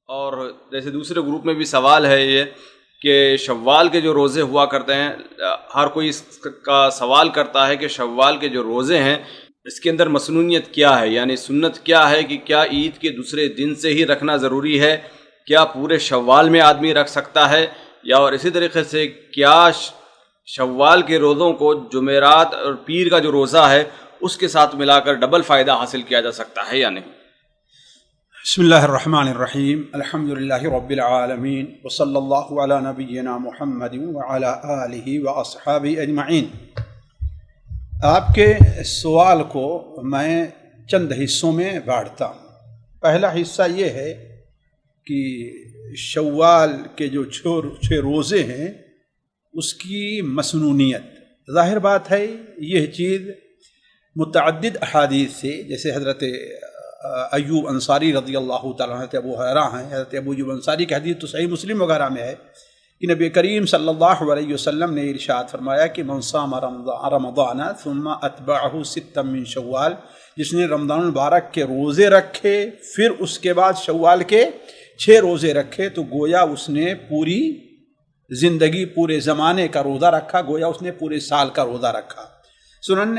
اور جیسے دوسرے گروپ میں بھی سوال ہے یہ کہ شوال کے جو روزے ہوا کرتے ہیں، ہر کوئی اس کا سوال کرتا ہے کہ شوال کے جو روزے ہیں اس کے اندر مسنونیت کیا ہے، یعنی سنت کیا ہے، کہ کیا عید کے دوسرے دن سے ہی رکھنا ضروری ہے، کیا پورے شوال میں آدمی رکھ سکتا ہے، یا اور اسی طریقے سے کیا شوال کے روزوں کو جمعرات اور پیر کا جو روزہ ہے اس کے ساتھ ملا کر ڈبل فائدہ حاصل کیا جا سکتا ہے یا نہیں؟ بسم اللہ الرحمن الرحیم، الحمد للہ رب العالمین، وصلی اللہ علی نبینا محمد وعلی آلہ واصحابہ اجمعین۔ آپ کے سوال کو میں چند حصوں میں بانٹتا ہوں۔ پہلا حصہ یہ ہے کہ شوال کے جو چھ روزے ہیں اس کی مسنونیت، ظاہر بات ہے یہ چیز متعدد احادیث سے، جیسے حضرت ایوب انصاری رضی اللہ تعالیٰ عنہ، ابو ہریرہ ہیں، حضرت ابو ایوب انصاری کی حدیث تو صحیح مسلم وغیرہ میں ہے کہ نبی کریم صلی اللہ علیہ وسلم نے ارشاد فرمایا کہ من صام رمضان ثم اتبعہ ستا من شوال، جس نے رمضان المبارک کے روزے رکھے پھر اس کے بعد شوال کے 6 روزے رکھے تو گویا اس نے پوری زندگی، پورے زمانے کا روزہ رکھا، گویا اس نے پورے سال کا روزہ رکھا۔ سنن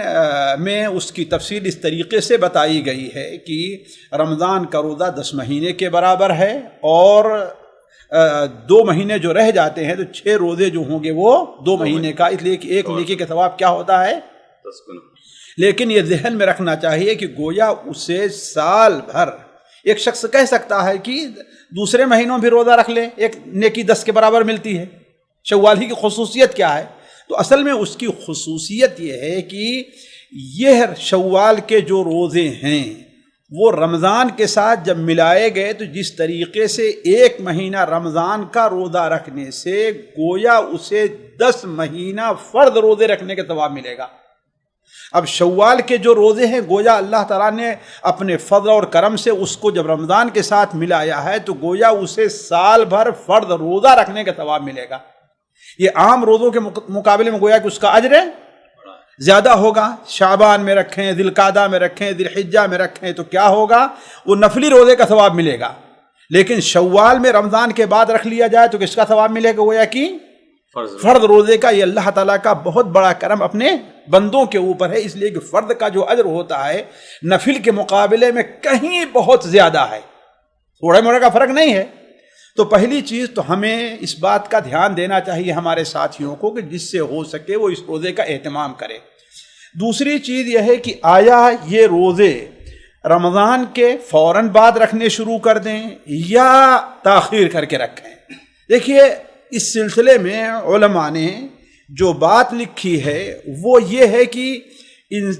میں اس کی تفصیل اس طریقے سے بتائی گئی ہے کہ رمضان کا روزہ 10 مہینے کے برابر ہے، اور 2 مہینے جو رہ جاتے ہیں تو 6 روزے جو ہوں گے وہ 2 مہینے کا، اس لیے کہ ایک نیکی کا ثواب کیا ہوتا ہے 10 گنا۔ لیکن یہ ذہن میں رکھنا چاہیے کہ گویا اسے سال بھر، ایک شخص کہہ سکتا ہے کہ دوسرے مہینوں بھی روزہ رکھ لے، ایک نیکی 10 کے برابر ملتی ہے۔ شوال ہی کی خصوصیت کیا ہے؟ تو اصل میں اس کی خصوصیت یہ ہے کہ یہ شوال کے جو روزے ہیں وہ رمضان کے ساتھ جب ملائے گئے تو جس طریقے سے ایک مہینہ رمضان کا روزہ رکھنے سے گویا اسے 10 مہینہ فرض روزے رکھنے کا ثواب ملے گا۔ اب شوال کے جو روزے ہیں گویا اللہ تعالیٰ نے اپنے فضل اور کرم سے اس کو جب رمضان کے ساتھ ملایا ہے تو گویا اسے سال بھر فرض روزہ رکھنے کا ثواب ملے گا۔ یہ عام روزوں کے مقابلے میں گویا کہ اس کا اجر زیادہ ہوگا۔ شعبان میں رکھیں، ذی القعدہ میں رکھیں، ذی الحجہ میں رکھیں تو کیا ہوگا؟ وہ نفلی روزے کا ثواب ملے گا۔ لیکن شوال میں رمضان کے بعد رکھ لیا جائے تو کس کا ثواب ملے گا؟ گویا کہ فرض روزے کا۔ یہ اللہ تعالیٰ کا بہت بڑا کرم اپنے بندوں کے اوپر ہے، اس لیے کہ فرض کا جو اجر ہوتا ہے نفل کے مقابلے میں کہیں بہت زیادہ ہے، تھوڑے موڑے کا فرق نہیں ہے۔ تو پہلی چیز تو ہمیں اس بات کا دھیان دینا چاہیے ہمارے ساتھیوں کو کہ جس سے ہو سکے وہ اس روزے کا اہتمام کرے۔ دوسری چیز یہ ہے کہ آیا یہ روزے رمضان کے فوراً بعد رکھنے شروع کر دیں یا تاخیر کر کے رکھیں؟ دیکھیے اس سلسلے میں علماء نے جو بات لکھی ہے وہ یہ ہے کہ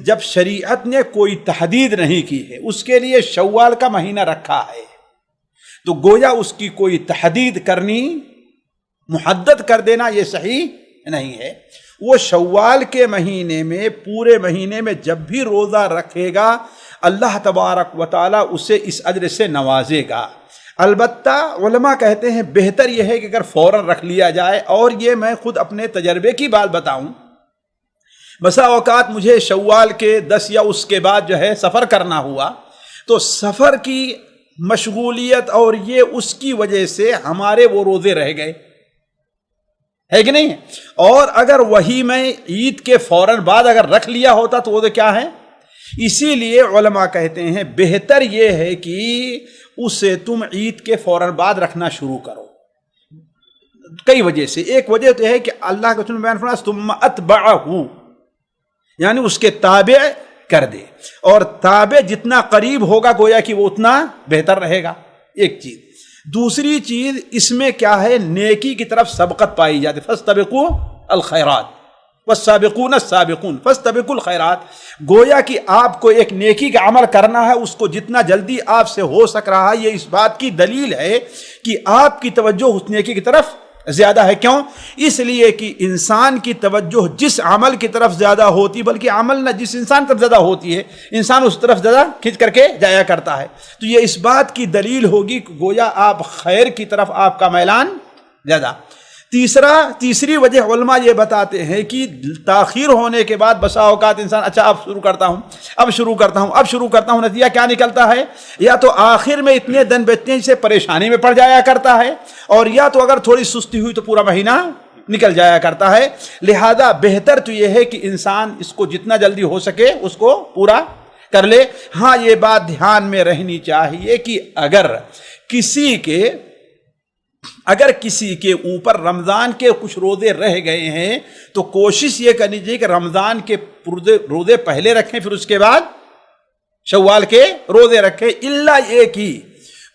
جب شریعت نے کوئی تحدید نہیں کی ہے، اس کے لیے شوال کا مہینہ رکھا ہے تو گویا اس کی کوئی تحدید کرنی، محدد کر دینا یہ صحیح نہیں ہے۔ وہ شوال کے مہینے میں، پورے مہینے میں جب بھی روزہ رکھے گا اللہ تبارک و تعالیٰ اسے اس اجر سے نوازے گا۔ البتہ علماء کہتے ہیں بہتر یہ ہے کہ اگر فوراً رکھ لیا جائے، اور یہ میں خود اپنے تجربے کی بات بتاؤں، بسا اوقات مجھے شوال کے 10 یا اس کے بعد جو ہے سفر کرنا ہوا، تو سفر کی مشغولیت اور یہ اس کی وجہ سے ہمارے وہ روزے رہ گئے، ہے کہ نہیں؟ اور اگر وہی میں عید کے فوراً بعد اگر رکھ لیا ہوتا تو وہ تو کیا ہے؟ اسی لیے علماء کہتے ہیں بہتر یہ ہے کہ اسے تم عید کے فوراً بعد رکھنا شروع کرو، کئی وجہ سے۔ ایک وجہ تو ہے کہ اللہ کے رسول نے بیان فرمایا ثم اتبعہ، یعنی اس کے تابع کر دے، اور تابع جتنا قریب ہوگا گویا کہ وہ اتنا بہتر رہے گا، ایک چیز۔ دوسری چیز اس میں کیا ہے؟ نیکی کی طرف سبقت پائی جاتی، فاستبقوا الخیرات والسابقون السابقون فاستبقوا الخیرات۔ گویا کہ آپ کو ایک نیکی کا عمل کرنا ہے، اس کو جتنا جلدی آپ سے ہو سک رہا ہے، یہ اس بات کی دلیل ہے کہ آپ کی توجہ اس نیکی کی طرف زیادہ ہے۔ کیوں؟ اس لیے کہ انسان کی توجہ جس عمل کی طرف زیادہ ہوتی، بلکہ عمل نہ جس انسان کی طرف زیادہ ہوتی ہے، انسان اس طرف زیادہ کھنچ کر کے جایا کرتا ہے۔ تو یہ اس بات کی دلیل ہوگی کہ گویا آپ خیر کی طرف آپ کا میلان زیادہ۔ تیسری وجہ علماء یہ بتاتے ہیں کہ تاخیر ہونے کے بعد بسا اوقات انسان اچھا اب شروع کرتا ہوں نتیجہ کیا نکلتا ہے؟ یا تو آخر میں اتنے دن بیتنے جسے پریشانی میں پڑ جایا کرتا ہے، اور یا تو اگر تھوڑی سستی ہوئی تو پورا مہینہ نکل جایا کرتا ہے۔ لہذا بہتر تو یہ ہے کہ انسان اس کو جتنا جلدی ہو سکے اس کو پورا کر لے۔ ہاں یہ بات دھیان میں رہنی چاہیے کہ اگر کسی کے اوپر رمضان کے کچھ روزے رہ گئے ہیں تو کوشش یہ کرنی چاہیے کہ رمضان کے روزے پہلے رکھیں، پھر اس کے بعد شوال کے روزے رکھیں، الا یہ کہ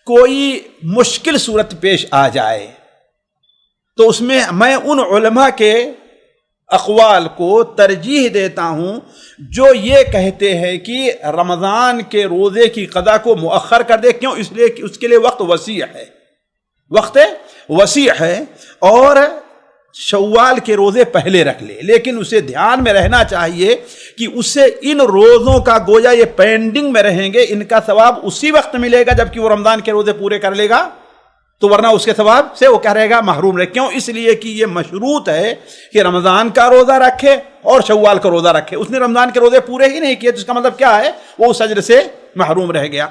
کوئی مشکل صورت پیش آ جائے تو اس میں ان علماء کے اقوال کو ترجیح دیتا ہوں جو یہ کہتے ہیں کہ رمضان کے روزے کی قضا کو مؤخر کر دے۔ کیوں؟ اس لیے کہ اس کے لیے وقت وسیع ہے اور شوال کے روزے پہلے رکھ لے، لیکن اسے دھیان میں رہنا چاہیے کہ اسے ان روزوں کا گویا یہ پینڈنگ میں رہیں گے، ان کا ثواب اسی وقت ملے گا جبکہ وہ رمضان کے روزے پورے کر لے گا، تو ورنہ اس کے ثواب سے وہ کیا رہے گا؟ محروم رہے۔ کیوں؟ اس لیے کہ یہ مشروط ہے کہ رمضان کا روزہ رکھے اور شوال کا روزہ رکھے۔ اس نے رمضان کے روزے پورے ہی نہیں کیے تو اس کا مطلب کیا ہے؟ وہ اس اجر سے محروم رہ گیا۔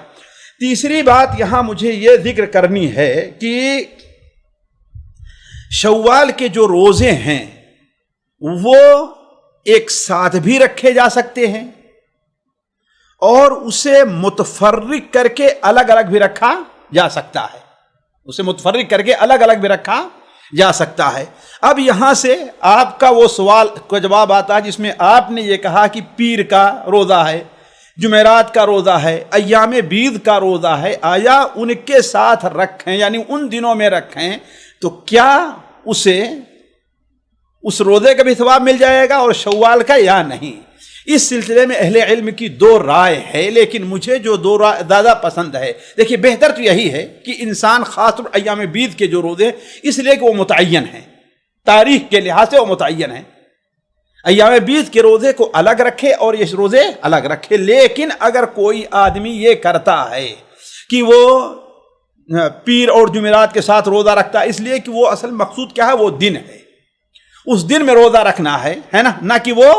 تیسری بات یہاں مجھے یہ ذکر کرنی ہے کہ شوال کے جو روزے ہیں وہ ایک ساتھ بھی رکھے جا سکتے ہیں اور اسے متفرق کر کے الگ الگ بھی رکھا جا سکتا ہے، جا سکتا ہے۔ اب یہاں سے آپ کا وہ سوال کا جواب آتا ہے جس میں آپ نے یہ کہا کہ پیر کا روزہ ہے، جمعرات کا روزہ ہے، ایام بیض کا روزہ ہے، آیا ان کے ساتھ رکھیں یعنی ان دنوں میں رکھیں تو کیا اسے اس روزے کا بھی ثواب مل جائے گا اور شوال کا یا نہیں؟ اس سلسلے میں اہل علم کی دو رائے ہے، لیکن مجھے جو دو رائے زیادہ پسند ہے، دیکھیے بہتر تو یہی ہے کہ انسان خاص طور ایام بیض کے جو روزے اس لیے کہ وہ متعین ہیں، تاریخ کے لحاظ سے وہ متعین ہیں، ایام بیض کے روزے کو الگ رکھے اور یہ روزے الگ رکھے۔ لیکن اگر کوئی آدمی یہ کرتا ہے کہ وہ پیر اور جمعرات کے ساتھ روزہ رکھتا ہے اس لیے کہ وہ اصل مقصود کیا ہے؟ وہ دن ہے، اس دن میں روزہ رکھنا ہے نا، نہ کہ وہ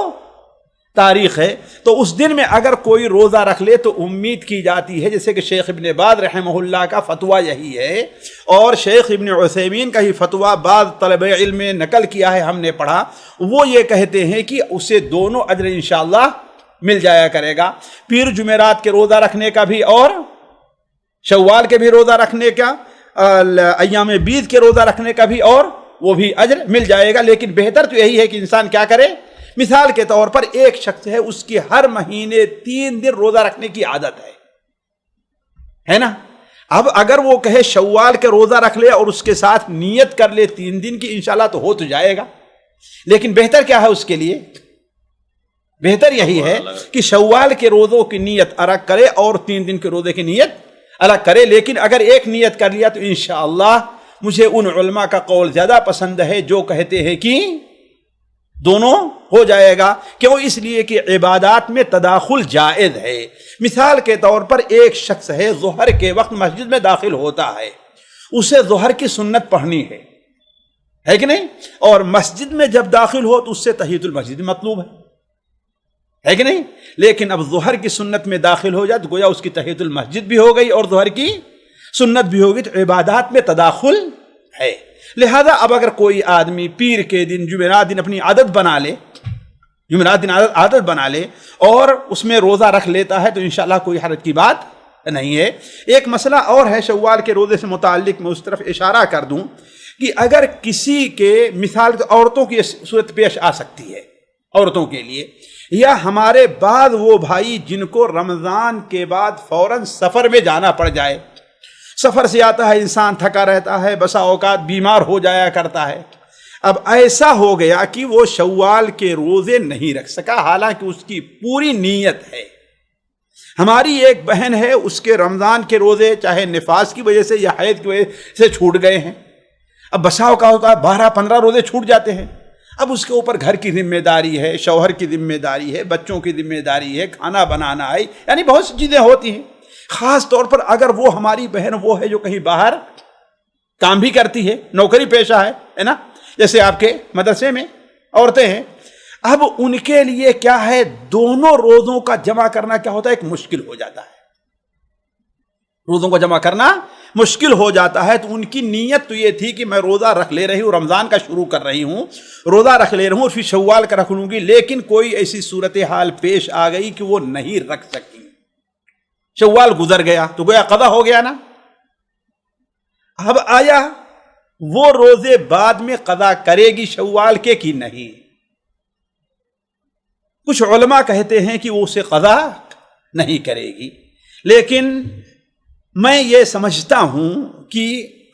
تاریخ ہے، تو اس دن میں اگر کوئی روزہ رکھ لے تو امید کی جاتی ہے، جیسے کہ شیخ ابن باز رحمہ اللہ کا فتویٰ یہی ہے اور شیخ ابن عثیمین کا ہی فتویٰ بعض طلب علم میں نقل کیا ہے، ہم نے پڑھا، وہ یہ کہتے ہیں کہ اسے دونوں اجر انشاءاللہ مل جایا کرے گا، پیر جمعرات کے روزہ رکھنے کا بھی اور شوال کے بھی روزہ رکھنے کا، ایام بیض کے روزہ رکھنے کا بھی، اور وہ بھی اجر مل جائے گا۔ لیکن بہتر تو یہی ہے کہ انسان کیا کرے؟ مثال کے طور پر ایک شخص ہے، اس کی ہر مہینے 3 دن روزہ رکھنے کی عادت ہے نا، اب اگر وہ کہے شوال کے روزہ رکھ لے اور اس کے ساتھ نیت کر لے 3 دن کی، انشاءاللہ تو ہو تو جائے گا، لیکن بہتر کیا ہے اس کے لیے؟ بہتر یہی ہے کہ شوال کے روزوں کی نیت الگ کرے اور 3 دن کے روزے کی نیت الگ کرے۔ لیکن اگر ایک نیت کر لیا تو انشاءاللہ مجھے ان علماء کا قول زیادہ پسند ہے جو کہتے ہیں کہ دونوں ہو جائے گا۔ کیوں؟ اس لیے کہ عبادات میں تداخل جائز ہے۔ مثال کے طور پر ایک شخص ہے ظہر کے وقت مسجد میں داخل ہوتا ہے، اسے ظہر کی سنت پڑھنی ہے کہ نہیں، اور مسجد میں جب داخل ہو تو اس سے تحیۃ المسجد مطلوب ہے کہ نہیں، لیکن اب ظہر کی سنت میں داخل ہو جائے تو گویا اس کی تحیۃ المسجد بھی ہو گئی اور ظہر کی سنت بھی ہوگی، تو عبادات میں تداخل ہے۔ لہذا اب اگر کوئی آدمی پیر کے دن جمعرات دن اپنی عادت بنا لے اور اس میں روزہ رکھ لیتا ہے تو انشاءاللہ کوئی حرج کی بات نہیں ہے۔ ایک مسئلہ اور ہے شوال کے روزے سے متعلق، میں اس طرف اشارہ کر دوں کہ اگر کسی کے مثال عورتوں کی صورت پیش آ سکتی ہے، عورتوں کے لیے، یا ہمارے بعد وہ بھائی جن کو رمضان کے بعد فوراً سفر میں جانا پڑ جائے، سفر سے آتا ہے انسان تھکا رہتا ہے، بسا اوقات بیمار ہو جایا کرتا ہے، اب ایسا ہو گیا کہ وہ شوال کے روزے نہیں رکھ سکا حالانکہ اس کی پوری نیت ہے۔ ہماری ایک بہن ہے، اس کے رمضان کے روزے چاہے نفاس کی وجہ سے یا حیض کی وجہ سے چھوٹ گئے ہیں، اب بسا اوقات 12-15 روزے چھوٹ جاتے ہیں، اب اس کے اوپر گھر کی ذمہ داری ہے، شوہر کی ذمہ داری ہے، بچوں کی ذمہ داری ہے، کھانا بنانا ہے، یعنی بہت سی چیزیں ہوتی ہیں۔ خاص طور پر اگر وہ ہماری بہن وہ ہے جو کہیں باہر کام بھی کرتی ہے، نوکری پیشہ ہے نا، جیسے آپ کے مدرسے میں عورتیں ہیں، اب ان کے لیے کیا ہے، دونوں روزوں کا جمع کرنا کیا ہوتا ہے، ایک مشکل ہو جاتا ہے، روزوں کو جمع کرنا مشکل ہو جاتا ہے۔ تو ان کی نیت تو یہ تھی کہ میں روزہ رکھ لے رہی ہوں، رمضان کا شروع کر رہی ہوں، روزہ رکھ لے رہی ہوں اور پھر شوال کا رکھ لوں گی، لیکن کوئی ایسی صورتحال پیش آ گئی کہ وہ نہیں رکھ سکی، شوال گزر گیا تو گویا قضا ہو گیا نا۔ اب آیا وہ روزے بعد میں قضا کرے گی شوال کے کہ نہیں؟ کچھ علماء کہتے ہیں کہ وہ اسے قضا نہیں کرے گی، لیکن میں یہ سمجھتا ہوں کہ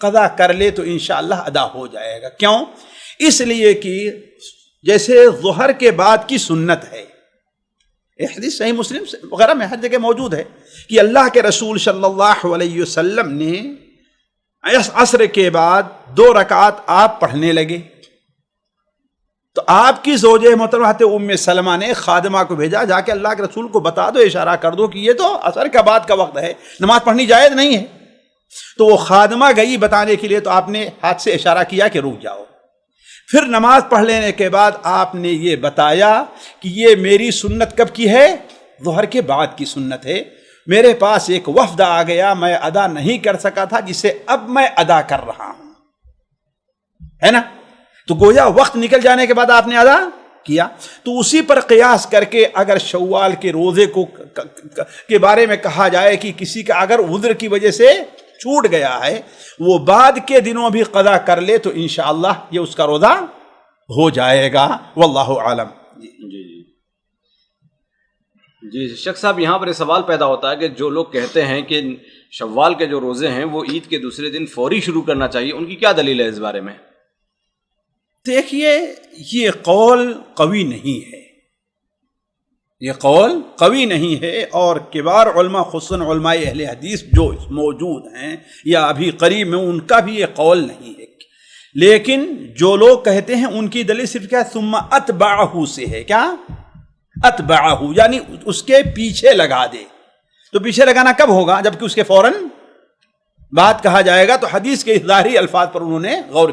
قضا کر لے تو انشاءاللہ ادا ہو جائے گا۔ کیوں؟ اس لیے کہ جیسے ظہر کے بعد کی سنت ہے، ایک حدیث صحیح مسلم وغیرہ میں ہر جگہ موجود ہے کہ اللہ کے رسول صلی اللہ علیہ وسلم نے عصر کے بعد 2 رکعات آپ پڑھنے لگے، تو آپ کی زوجہ محترمہ حضرت ام سلمہ نے خادمہ کو بھیجا، جا کے اللہ کے رسول کو بتا دو، اشارہ کر دو کہ یہ تو عصر کے بعد کا وقت ہے، نماز پڑھنی جائز نہیں ہے۔ تو وہ خادمہ گئی بتانے کے لیے، تو آپ نے ہاتھ سے اشارہ کیا کہ رک جاؤ۔ پھر نماز پڑھ لینے کے بعد آپ نے یہ بتایا کہ یہ میری سنت کب کی ہے، ظہر کے بعد کی سنت ہے، میرے پاس ایک وفد آ گیا، میں ادا نہیں کر سکا تھا، جسے اب میں ادا کر رہا ہوں، ہے نا؟ تو گویا وقت نکل جانے کے بعد آپ نے ادا کیا۔ تو اسی پر قیاس کر کے اگر شوال کے روزے کو کے بارے میں کہا جائے کہ کسی کا اگر عذر کی وجہ سے چھوٹ گیا ہے، وہ بعد کے دنوں بھی قضا کر لے تو انشاءاللہ یہ اس کا روزہ ہو جائے گا، واللہ عالم۔ جی شیخ صاحب، یہاں پر یہ سوال پیدا ہوتا ہے کہ جو لوگ کہتے ہیں کہ شوال کے جو روزے ہیں وہ عید کے دوسرے دن فوری شروع کرنا چاہیے، ان کی کیا دلیل ہے اس بارے میں؟ دیکھیے، یہ قول قوی نہیں ہے، یہ قول قوی نہیں ہے، اور کبار علماء خصوصاً علماء اہل حدیث جو موجود ہیں یا ابھی قریب میں، ان کا بھی یہ قول نہیں ہے، لیکن جو لوگ کہتے ہیں ان کی دلیل صرف کیا ثم اتبعہ سے ہے، کیا اتبعہ یعنی اس کے پیچھے لگا دے۔ تو پیچھے لگانا کب ہوگا؟ جبکہ اس کے فوراً بات کہا جائے گا۔ تو حدیث کے ظاہری الفاظ پر انہوں نے غور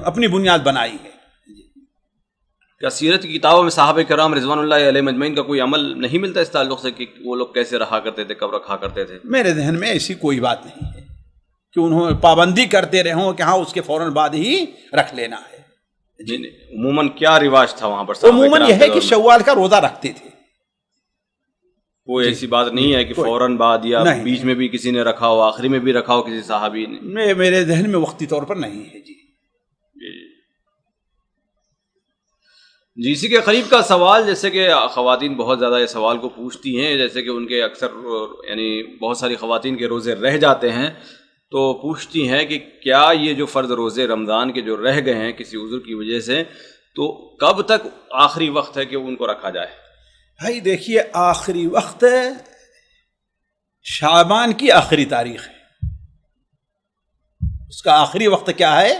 اپنی بنیاد بنائی ہے۔ کیا سیرت کی کتابوں میں صحابہ کرام رضوان اللہ علیہ مجمعین کا کوئی عمل نہیں ملتا اس تعلق سے کہ وہ لوگ کیسے رہا کرتے تھے، کب رکھا کرتے تھے؟ میرے ذہن میں ایسی کوئی بات نہیں ہے کہ انہوں نے پابندی کرتے رہے ہوں کہ ہاں اس کے فوراً بعد ہی رکھ لینا ہے۔ جی عموماً کیا رواج تھا وہاں پر؟ عموماً یہ ہے کہ شوال کا روزہ رکھتے تھے، کوئی ایسی بات نہیں ہے کہ فوراً بعد یا بیچ میں بھی کسی نے رکھا ہو، آخری میں بھی رکھا ہو کسی صحابی نے؟ میرے ذہن میں وقتی طور پر نہیں ہے۔ جی اسی کے قریب کا سوال، جیسے کہ خواتین بہت زیادہ اس سوال کو پوچھتی ہیں، جیسے کہ ان کے اکثر یعنی بہت ساری خواتین کے روزے رہ جاتے ہیں، تو پوچھتی ہیں کہ کیا یہ جو فرض روزے رمضان کے جو رہ گئے ہیں کسی عذر کی وجہ سے، تو کب تک آخری وقت ہے کہ ان کو رکھا جائے؟ بھائی دیکھیے، آخری وقت شعبان کی آخری تاریخ ہے، اس کا آخری وقت کیا ہے؟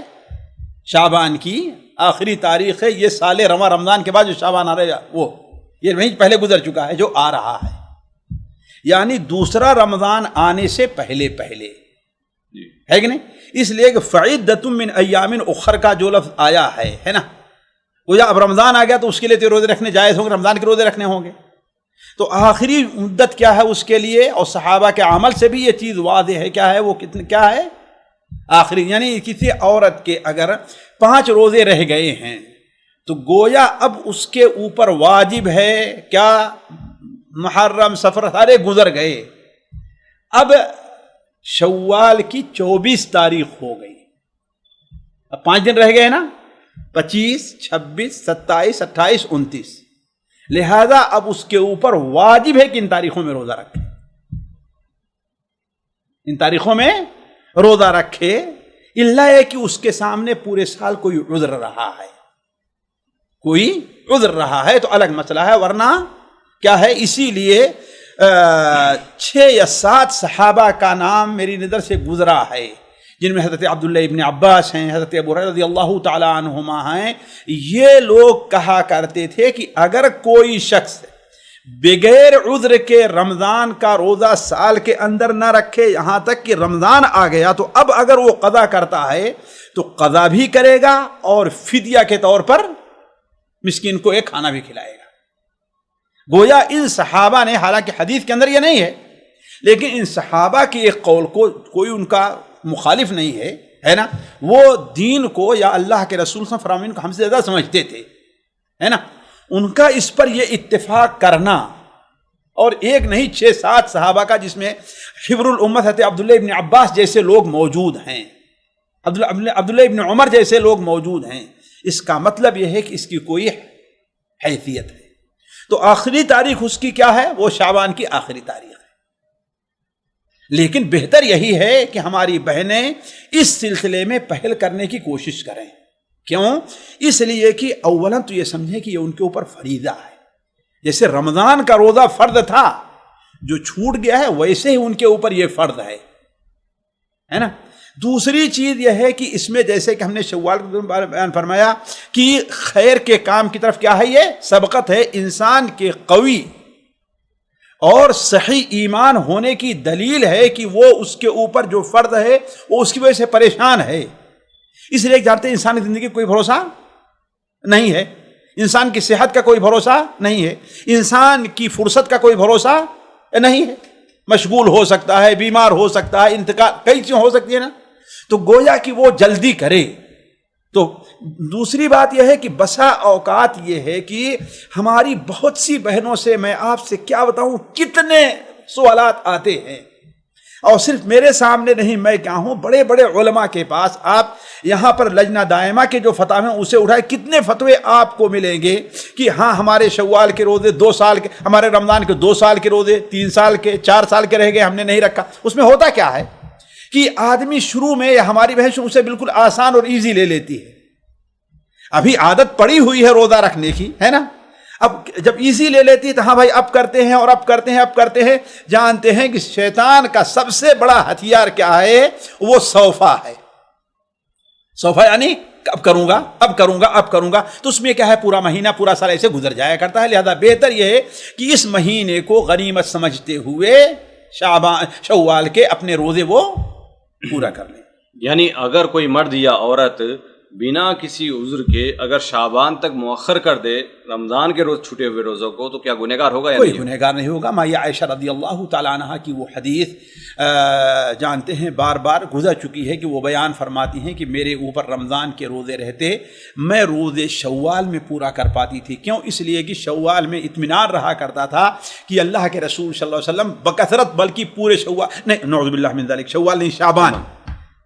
شعبان کی آخری تاریخ ہے۔ یہ سال رواں رمضان کے بعد جو شعبان آ رہا ہے وہ یہ وہیں پہلے گزر چکا ہے، جو آ رہا ہے، یعنی دوسرا رمضان آنے سے پہلے ہے کہ نہیں؟ اس لیے کہ فعدۃ من ایام اخر کا جو لفظ آیا ہے نا، وہ اب رمضان آ گیا تو اس کے لیے تو روزے رکھنے جائز ہوں گے، رمضان کے روزے رکھنے ہوں گے۔ تو آخری مدت کیا ہے اس کے لیے، اور صحابہ کے عمل سے بھی یہ چیز واضح ہے، کیا ہے وہ کیا ہے آخری، یعنی کسی عورت کے اگر 5 روزے رہ گئے ہیں تو گویا اب اس کے اوپر واجب ہے کیا، محرم سفر سارے گزر گئے، اب شوال کی 24 تاریخ ہو گئی، اب 5 دن رہ گئے نا، 25 26 27 28 29، لہذا اب اس کے اوپر واجب ہے کہ ان تاریخوں میں روزہ رکھے، ان تاریخوں میں روزہ رکھے، اللہ ہے کہ اس کے سامنے پورے سال کوئی عذر رہا ہے، کوئی عذر رہا ہے تو الگ مسئلہ ہے، ورنہ کیا ہے، اسی لیے 6 یا 7 صحابہ کا نام میری نظر سے گزرا ہے، جن میں حضرت عبداللہ ابن عباس ہیں، حضرت ابو ہریرہ رضی اللہ تعالی عنہما ہیں۔ یہ لوگ کہا کرتے تھے کہ اگر کوئی شخص بغیر عذر کے رمضان کا روزہ سال کے اندر نہ رکھے، یہاں تک کہ رمضان آ گیا تو اب اگر وہ قضا کرتا ہے تو قضا بھی کرے گا اور فدیہ کے طور پر مسکین کو ایک کھانا بھی کھلائے گا۔ گویا ان صحابہ نے، حالانکہ حدیث کے اندر یہ نہیں ہے، لیکن ان صحابہ کے ایک قول کو کوئی ان کا مخالف نہیں ہے نا، وہ دین کو یا اللہ کے رسول صلی اللہ علیہ وسلم کو ہم سے زیادہ سمجھتے تھے، ہے نا۔ ان کا اس پر یہ اتفاق کرنا، اور ایک نہیں 6-7 صحابہ کا، جس میں حبر الامت حضرت عبداللہ ابن عباس جیسے لوگ موجود ہیں، عبداللہ ابن عمر جیسے لوگ موجود ہیں، اس کا مطلب یہ ہے کہ اس کی کوئی حیثیت ہے۔ تو آخری تاریخ اس کی کیا ہے؟ وہ شعبان کی آخری تاریخ ہے۔ لیکن بہتر یہی ہے کہ ہماری بہنیں اس سلسلے میں پہل کرنے کی کوشش کریں۔ کیوں؟ اس لیے کہ اولاً تو یہ سمجھیں کہ یہ ان کے اوپر فریضہ ہے، جیسے رمضان کا روزہ فرض تھا، جو چھوٹ گیا ہے ویسے ہی ان کے اوپر یہ فرض ہے نا۔ دوسری چیز یہ ہے کہ اس میں جیسے کہ ہم نے شوال کے بارے میں بیان فرمایا کہ خیر کے کام کی طرف کیا ہے، یہ سبقت ہے۔ انسان کے قوی اور صحیح ایمان ہونے کی دلیل ہے کہ وہ اس کے اوپر جو فرض ہے وہ اس کی وجہ سے پریشان ہے۔ اس لیے جانتے ہیں انسان کی زندگی کا کوئی بھروسہ نہیں ہے، انسان کی صحت کا کوئی بھروسہ نہیں ہے، انسان کی فرصت کا کوئی بھروسہ نہیں ہے، مشغول ہو سکتا ہے، بیمار ہو سکتا ہے، انتقال، کئی چیزیں ہو سکتی ہے نا۔ تو گویا کہ وہ جلدی کرے۔ تو دوسری بات یہ ہے کہ بسا اوقات یہ ہے کہ ہماری بہت سی بہنوں سے، میں آپ سے کیا بتاؤں کتنے سوالات آتے ہیں، اور صرف میرے سامنے نہیں، میں کیا ہوں بڑے بڑے علماء کے پاس، آپ یہاں پر لجنہ دائمہ کے جو فتاوی ہیں اسے اٹھائے، کتنے فتوے آپ کو ملیں گے کہ ہاں ہمارے شوال کے روزے 2 سال کے، ہمارے رمضان کے 2 سال کے روزے 3 سال کے 4 سال کے رہ گئے، ہم نے نہیں رکھا۔ اس میں ہوتا کیا ہے کہ آدمی شروع میں، یا ہماری بہن اسے بالکل آسان اور ایزی لے لیتی ہے، ابھی عادت پڑی ہوئی ہے روزہ رکھنے کی، ہے نا۔ اب جب ایزی لے لیتی ہے تو ہاں بھائی اب کرتے ہیں، اور اب کرتے ہیں، اب کرتے ہیں۔ جانتے ہیں کہ شیطان کا سب سے بڑا ہتھیار کیا ہے؟ وہ سوفا ہے۔ سوفا یعنی اب کروں گا، اب کروں گا، اب کروں گا۔ تو اس میں کیا ہے، پورا مہینہ، پورا سال ایسے گزر جایا کرتا ہے۔ لہذا بہتر یہ ہے کہ اس مہینے کو غنیمت سمجھتے ہوئے شوال کے اپنے روزے وہ پورا کر لیں۔ یعنی اگر کوئی مرد یا عورت بنا کسی عذر کے اگر شعبان تک مؤخر کر دے رمضان کے روز چھوٹے ہوئے روزوں کو، تو کیا گنہگار ہوگا یا نہیں؟ کوئی گنہگار نہیں ہوگا۔ ماں عائشہ رضی اللہ تعالیٰ عنہا کی وہ حدیث جانتے ہیں بار بار گزر چکی ہے کہ وہ بیان فرماتی ہیں کہ میرے اوپر رمضان کے روزے رہتے، میں روزے شوال میں پورا کر پاتی تھی۔ کیوں؟ اس لیے کہ شوال میں اطمینان رہا کرتا تھا کہ اللہ کے رسول صلی اللہ علیہ وسلم بکثرت، بلکہ پورے شوال نہیں، نعوذ باللہ من ذلک، شوال نہیں شعبان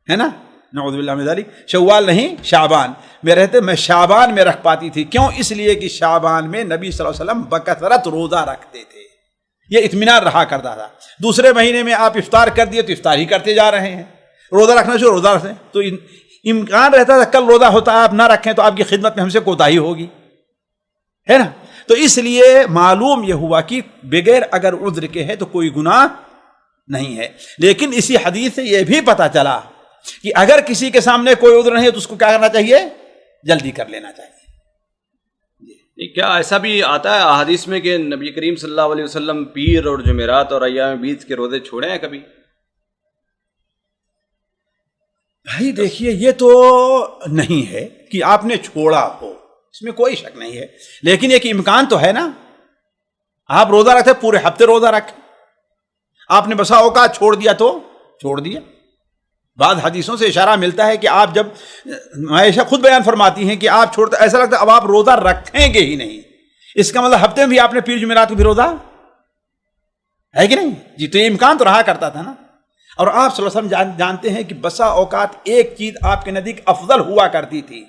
ہے نا، نعوذ باللہ من ذلک، شوال نہیں شعبان میں رہتے، میں شعبان میں رکھ پاتی تھی۔ کیوں؟ اس لیے کہ شعبان میں نبی صلی اللہ علیہ وسلم بکثرت روزہ رکھتے تھے، یہ اطمینان رہا کرتا تھا۔ دوسرے مہینے میں آپ افطار کر دیے تو افطار ہی کرتے جا رہے ہیں، روزہ رکھنا چاہیے روزہ رکھتے ہیں، تو امکان رہتا تھا کل روزہ ہوتا ہے آپ نہ رکھیں تو آپ کی خدمت میں ہم سے کوتاہی ہوگی، ہے نا۔ تو اس لیے معلوم یہ ہوا کہ بغیر اگر عذر کے ہے تو کوئی گناہ نہیں ہے۔ لیکن اسی حدیث سے یہ بھی پتہ چلا کہ اگر کسی کے سامنے کوئی عذر نہیں ہے تو اس کو کیا کرنا چاہیے؟ جلدی کر لینا چاہیے۔ کیا ایسا بھی آتا ہے احادیث میں کہ نبی کریم صلی اللہ علیہ وسلم پیر اور جمعرات اور ایام بیض کے روزے چھوڑے ہیں کبھی؟ بھائی دیکھیے، یہ تو نہیں ہے کہ آپ نے چھوڑا ہو، اس میں کوئی شک نہیں ہے، لیکن ایک امکان تو ہے نا۔ آپ روزہ رکھتے پورے ہفتے روزہ رکھیں، آپ نے بسا اوقات چھوڑ دیا تو چھوڑ دیا۔ بعض حدیثوں سے اشارہ ملتا ہے کہ آپ جب، عائشہ خود بیان فرماتی ہیں کہ آپ چھوڑتے، ایسا لگتا ہے اب آپ روزہ رکھیں گے ہی نہیں۔ اس کا مطلب ہفتے میں بھی آپ نے پیر جمعرات کو بھی روزہ ہے کہ نہیں؟ جی، تو یہ امکان تو رہا کرتا تھا نا۔ اور آپ صلی اللہ علیہ وسلم جانتے ہیں کہ بسا اوقات ایک چیز آپ کے نزدیک افضل ہوا کرتی تھی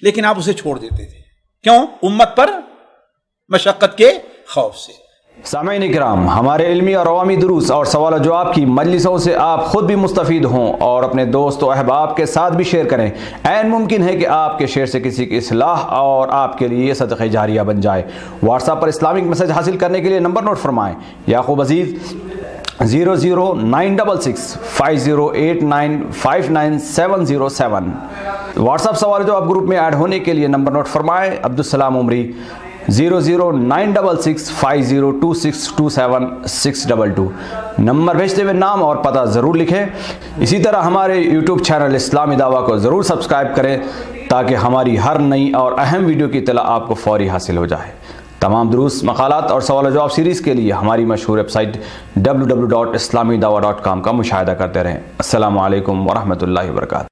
لیکن آپ اسے چھوڑ دیتے تھے، کیوں؟ امت پر مشقت کے خوف سے۔ سامعین اکرام، ہمارے علمی اور عوامی دروس اور سوال و جواب کی مجلسوں سے آپ خود بھی مستفید ہوں اور اپنے دوست و احباب کے ساتھ بھی شیئر کریں۔ عین ممکن ہے کہ آپ کے شیئر سے کسی کی اصلاح اور آپ کے لیے صدقہ جاریہ بن جائے۔ واٹس ایپ پر اسلامک میسج حاصل کرنے کے لیے نمبر نوٹ فرمائیں: یعقوب عزیز 009668089599707۔ واٹس ایپ سوال جو آپ گروپ میں ایڈ ہونے کے لیے نمبر نوٹ فرمائیں: عبدالسلام عمری 00966502627 نمبر بھیجتے ہوئے نام اور پتہ ضرور لکھیں۔ اسی طرح ہمارے یوٹیوب چینل اسلامی دعویٰ کو ضرور سبسکرائب کریں تاکہ ہماری ہر نئی اور اہم ویڈیو کی اطلاع آپ کو فوری حاصل ہو جائے۔ تمام دروس، مقالات اور سوال و جواب سیریز کے لیے ہماری مشہور ویب سائٹ www.islamidawah.com کا مشاہدہ کرتے رہیں۔ السلام علیکم ورحمۃ اللہ وبرکاتہ۔